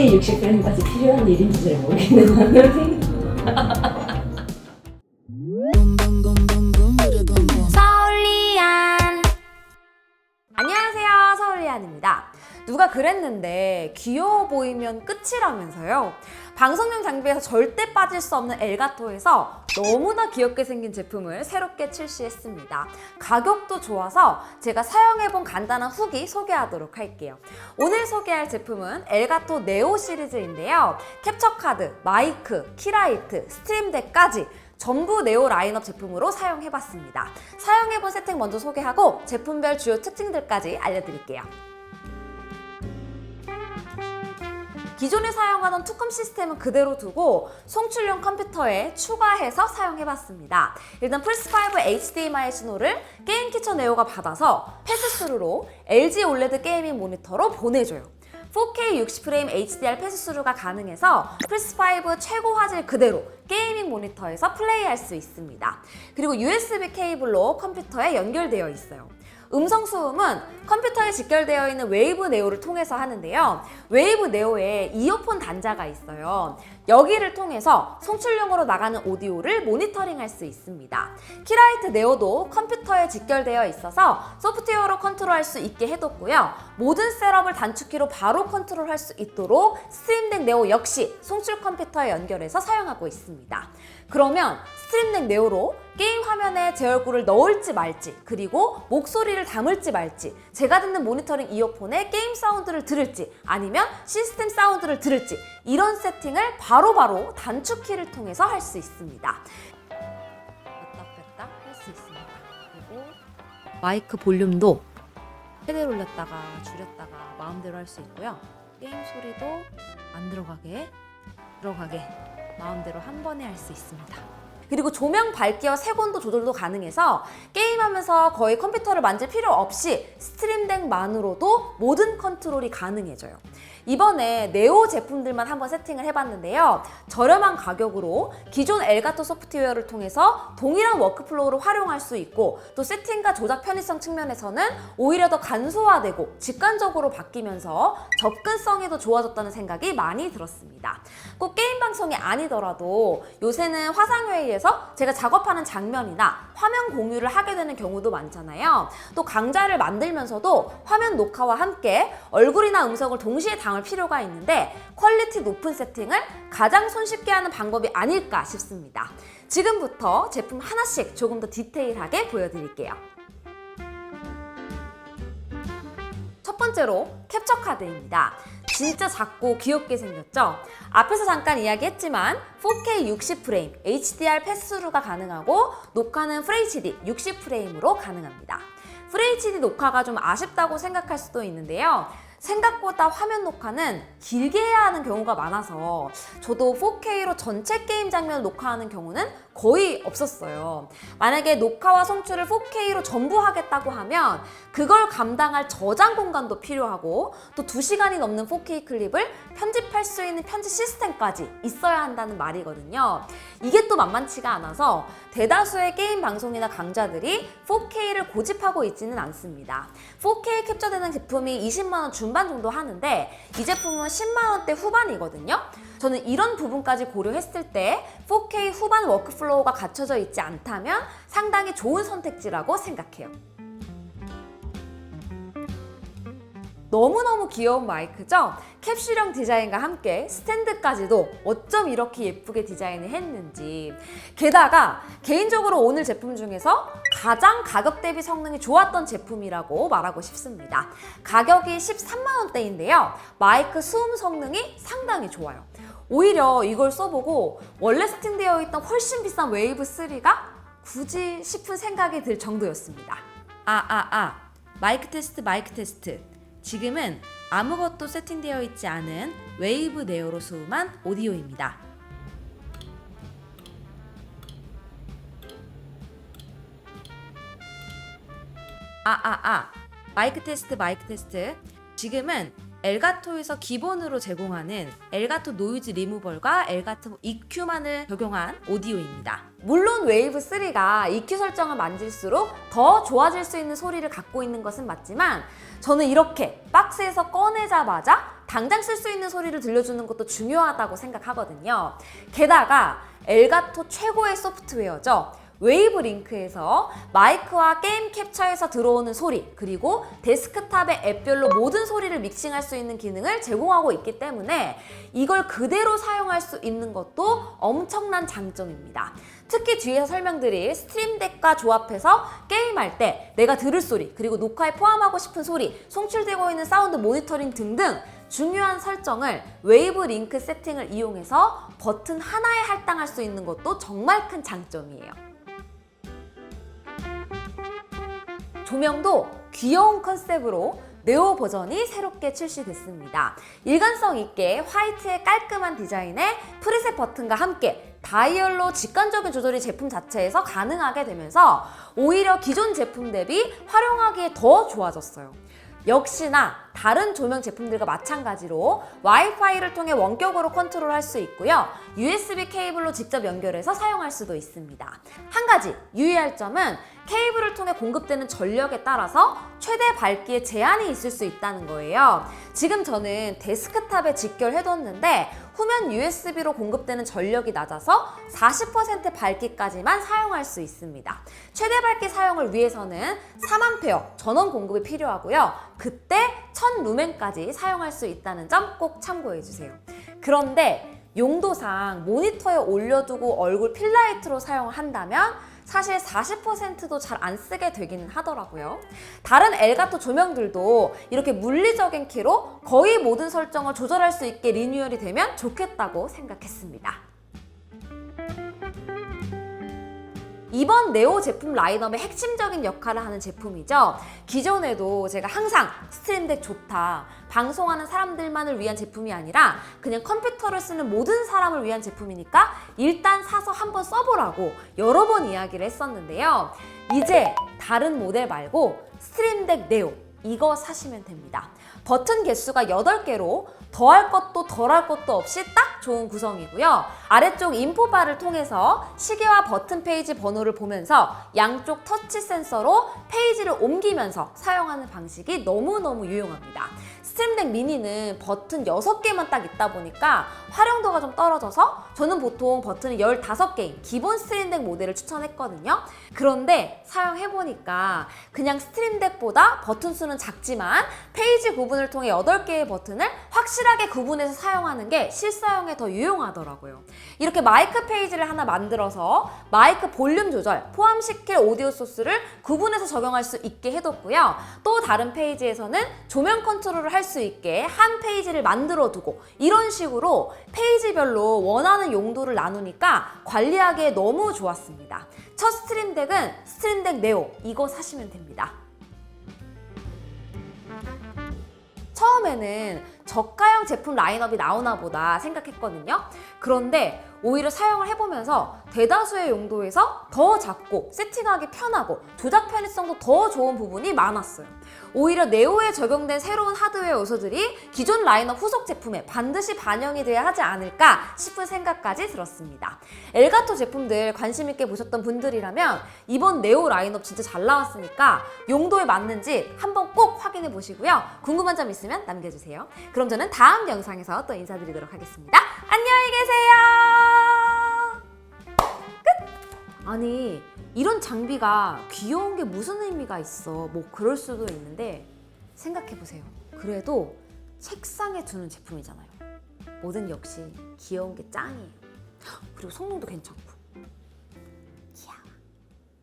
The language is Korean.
4K 60프레임까지 필요한 일인지 잘 모르겠는 서울리안. 안녕하세요, 서울리안입니다. 누가 그랬는데 귀여워 보이면 끝이라면서요. 방송용 장비에서 절대 빠질 수 없는 엘가토에서 너무나 귀엽게 생긴 제품을 새롭게 출시했습니다. 가격도 좋아서 제가 사용해본 간단한 후기 소개하도록 할게요. 오늘 소개할 제품은 엘가토 네오 시리즈인데요. 캡처카드, 마이크, 키라이트, 스트림덱까지 전부 네오 라인업 제품으로 사용해봤습니다. 사용해본 세팅 먼저 소개하고 제품별 주요 특징들까지 알려드릴게요. 기존에 사용하던 투컴 시스템은 그대로 두고 송출용 컴퓨터에 추가해서 사용해봤습니다. 일단 플스5 HDMI 신호를 게임 키처 네오가 받아서 패스스루로 LG 올레드 게이밍 모니터로 보내줘요. 4K 60프레임 HDR 패스스루가 가능해서 플스5 최고 화질 그대로 게이밍 모니터에서 플레이할 수 있습니다. 그리고 USB 케이블로 컴퓨터에 연결되어 있어요. 음성 수음은 컴퓨터에 직결되어 있는 웨이브 네오를 통해서 하는데요. 웨이브 네오에 이어폰 단자가 있어요. 여기를 통해서 송출용으로 나가는 오디오를 모니터링할 수 있습니다. 키라이트 네오도 컴퓨터에 직결되어 있어서 소프트웨어로 컨트롤할 수 있게 해뒀고요. 모든 셋업을 단축키로 바로 컨트롤할 수 있도록 스트림덱 네오 역시 송출 컴퓨터에 연결해서 사용하고 있습니다. 그러면 스트림덱 네오로 게임 화면에 제 얼굴을 넣을지 말지, 그리고 목소리를 담을지 말지, 제가 듣는 모니터링 이어폰에 게임 사운드를 들을지, 아니면 시스템 사운드를 들을지, 이런 세팅을 바로바로 단축키를 통해서 할 수 있습니다. 뺐다 뺐다 할 수 있습니다. 그리고 마이크 볼륨도 최대로 올렸다가 줄였다가 마음대로 할 수 있고요. 게임 소리도 안 들어가게 마음대로 한 번에 할 수 있습니다. 그리고 조명 밝기와 색온도 조절도 가능해서 게임하면서 거의 컴퓨터를 만질 필요 없이 스트림덱만으로도 모든 컨트롤이 가능해져요. 이번에 네오 제품들만 한번 세팅을 해봤는데요. 저렴한 가격으로 기존 엘가토 소프트웨어를 통해서 동일한 워크플로우를 활용할 수 있고, 또 세팅과 조작 편의성 측면에서는 오히려 더 간소화되고 직관적으로 바뀌면서 접근성이 더 좋아졌다는 생각이 많이 들었습니다. 꼭 게임 방송이 아니더라도 요새는 화상회의에서 제가 작업하는 장면이나 화면 공유를 하게 되는 경우도 많잖아요. 또 강좌를 만들면서도 화면 녹화와 함께 얼굴이나 음성을 동시에 담을 필요가 있는데 퀄리티 높은 세팅을 가장 손쉽게 하는 방법이 아닐까 싶습니다. 지금부터 제품 하나씩 조금 더 디테일하게 보여드릴게요. 첫 번째로 캡처카드입니다. 진짜 작고 귀엽게 생겼죠? 앞에서 잠깐 이야기했지만 4K 60프레임 HDR 패스스루가 가능하고 녹화는 FHD 60프레임으로 가능합니다. FHD 녹화가 좀 아쉽다고 생각할 수도 있는데요. 생각보다 화면 녹화는 길게 해야 하는 경우가 많아서 저도 4K로 전체 게임 장면을 녹화하는 경우는 거의 없었어요. 만약에 녹화와 송출을 4K로 전부 하겠다고 하면 그걸 감당할 저장 공간도 필요하고, 또 2시간이 넘는 4K 클립을 편집할 수 있는 편집 시스템까지 있어야 한다는 말이거든요. 이게 또 만만치가 않아서 대다수의 게임 방송이나 강좌들이 4K를 고집하고 있지는 않습니다. 4K 캡처되는 제품이 20만 원 중반 정도 하는데 이 제품은 10만 원대 후반이거든요. 저는 이런 부분까지 고려했을 때 4K 후반 워크플로우가 갖춰져 있지 않다면 상당히 좋은 선택지라고 생각해요. 너무너무 귀여운 마이크죠? 캡슐형 디자인과 함께 스탠드까지도 어쩜 이렇게 예쁘게 디자인을 했는지. 게다가 개인적으로 오늘 제품 중에서 가장 가격 대비 성능이 좋았던 제품이라고 말하고 싶습니다. 가격이 13만 원대인데요. 마이크 수음 성능이 상당히 좋아요. 오히려 이걸 써보고 원래 세팅되어 있던 훨씬 비싼 웨이브 3가 굳이 싶은 생각이 들 정도였습니다. 마이크 테스트. 지금은 아무것도 세팅되어 있지 않은 웨이브 네오로 수음한 오디오입니다. 마이크 테스트. 지금은 엘가토에서 기본으로 제공하는 엘가토 노이즈 리무벌과 엘가토 EQ만을 적용한 오디오입니다. 물론 웨이브 3가 EQ 설정을 만질수록 더 좋아질 수 있는 소리를 갖고 있는 것은 맞지만 저는 이렇게 박스에서 꺼내자마자 당장 쓸 수 있는 소리를 들려주는 것도 중요하다고 생각하거든요. 게다가 엘가토 최고의 소프트웨어죠. 웨이브 링크에서 마이크와 게임 캡처에서 들어오는 소리, 그리고 데스크탑의 앱별로 모든 소리를 믹싱할 수 있는 기능을 제공하고 있기 때문에 이걸 그대로 사용할 수 있는 것도 엄청난 장점입니다. 특히 뒤에서 설명드릴 스트림덱과 조합해서 게임할 때 내가 들을 소리, 그리고 녹화에 포함하고 싶은 소리, 송출되고 있는 사운드 모니터링 등등 중요한 설정을 웨이브 링크 세팅을 이용해서 버튼 하나에 할당할 수 있는 것도 정말 큰 장점이에요. 조명도 귀여운 컨셉으로 네오 버전이 새롭게 출시됐습니다. 일관성 있게 화이트의 깔끔한 디자인에 프리셋 버튼과 함께 다이얼로 직관적인 조절이 제품 자체에서 가능하게 되면서 오히려 기존 제품 대비 활용하기에 더 좋아졌어요. 역시나 다른 조명 제품들과 마찬가지로 와이파이를 통해 원격으로 컨트롤할 수 있고요. USB 케이블로 직접 연결해서 사용할 수도 있습니다. 한 가지 유의할 점은 케이블을 통해 공급되는 전력에 따라서 최대 밝기에 제한이 있을 수 있다는 거예요. 지금 저는 데스크탑에 직결해뒀는데 후면 USB로 공급되는 전력이 낮아서 40% 밝기까지만 사용할 수 있습니다. 최대 밝기 사용을 위해서는 3A 전원 공급이 필요하고요. 그때 1000루멘까지 사용할 수 있다는 점 꼭 참고해주세요. 그런데 용도상 모니터에 올려두고 얼굴 필라이트로 사용을 한다면 사실 40%도 잘 안 쓰게 되기는 하더라고요. 다른 엘가토 조명들도 이렇게 물리적인 키로 거의 모든 설정을 조절할 수 있게 리뉴얼이 되면 좋겠다고 생각했습니다. 이번 네오 제품 라인업의 핵심적인 역할을 하는 제품이죠. 기존에도 제가 항상 스트림덱 좋다, 방송하는 사람들만을 위한 제품이 아니라 그냥 컴퓨터를 쓰는 모든 사람을 위한 제품이니까 일단 사서 한번 써보라고 여러 번 이야기를 했었는데요. 이제 다른 모델 말고 스트림덱 네오 이거 사시면 됩니다. 버튼 개수가 8개로 더할 것도 덜할 것도 없이 딱 좋은 구성이고요. 아래쪽 인포바를 통해서 시계와 버튼 페이지 번호를 보면서 양쪽 터치 센서로 페이지를 옮기면서 사용하는 방식이 너무너무 유용합니다. 스트림덱 미니는 버튼 6개만 딱 있다 보니까 활용도가 좀 떨어져서 저는 보통 버튼이 15개인 기본 스트림덱 모델을 추천했거든요. 그런데 사용해보니까 그냥 스트림덱보다 버튼 수는 작지만 페이지 구분을 통해 8개의 버튼을 확실하게 구분해서 사용하는 게 실사용에 더 유용하더라고요. 이렇게 마이크 페이지를 하나 만들어서 마이크 볼륨 조절, 포함시킬 오디오 소스를 구분해서 적용할 수 있게 해뒀고요. 또 다른 페이지에서는 조명 컨트롤을 할 수 있게 한 페이지를 만들어 두고 이런 식으로 페이지별로 원하는 용도를 나누니까 관리하기에 너무 좋았습니다. 첫 스트림덱은 스트림덱 네오 이거 사시면 됩니다. 처음에는 저가형 제품 라인업이 나오나 보다 생각했거든요. 그런데 오히려 사용을 해보면서 대다수의 용도에서 더 작고 세팅하기 편하고 조작 편의성도 더 좋은 부분이 많았어요. 오히려 네오에 적용된 새로운 하드웨어 요소들이 기존 라인업 후속 제품에 반드시 반영이 돼야 하지 않을까 싶은 생각까지 들었습니다. 엘가토 제품들 관심 있게 보셨던 분들이라면 이번 네오 라인업 진짜 잘 나왔으니까 용도에 맞는지 한번 꼭 확인해 보시고요. 궁금한 점 있으면 남겨주세요. 그럼 저는 다음 영상에서 또 인사드리도록 하겠습니다. 안녕히 계세요. 끝! 아니 이런 장비가 귀여운 게 무슨 의미가 있어. 뭐 그럴 수도 있는데 생각해보세요. 그래도 책상에 두는 제품이잖아요. 뭐든 역시 귀여운 게 짱이에요. 그리고 성능도 괜찮고.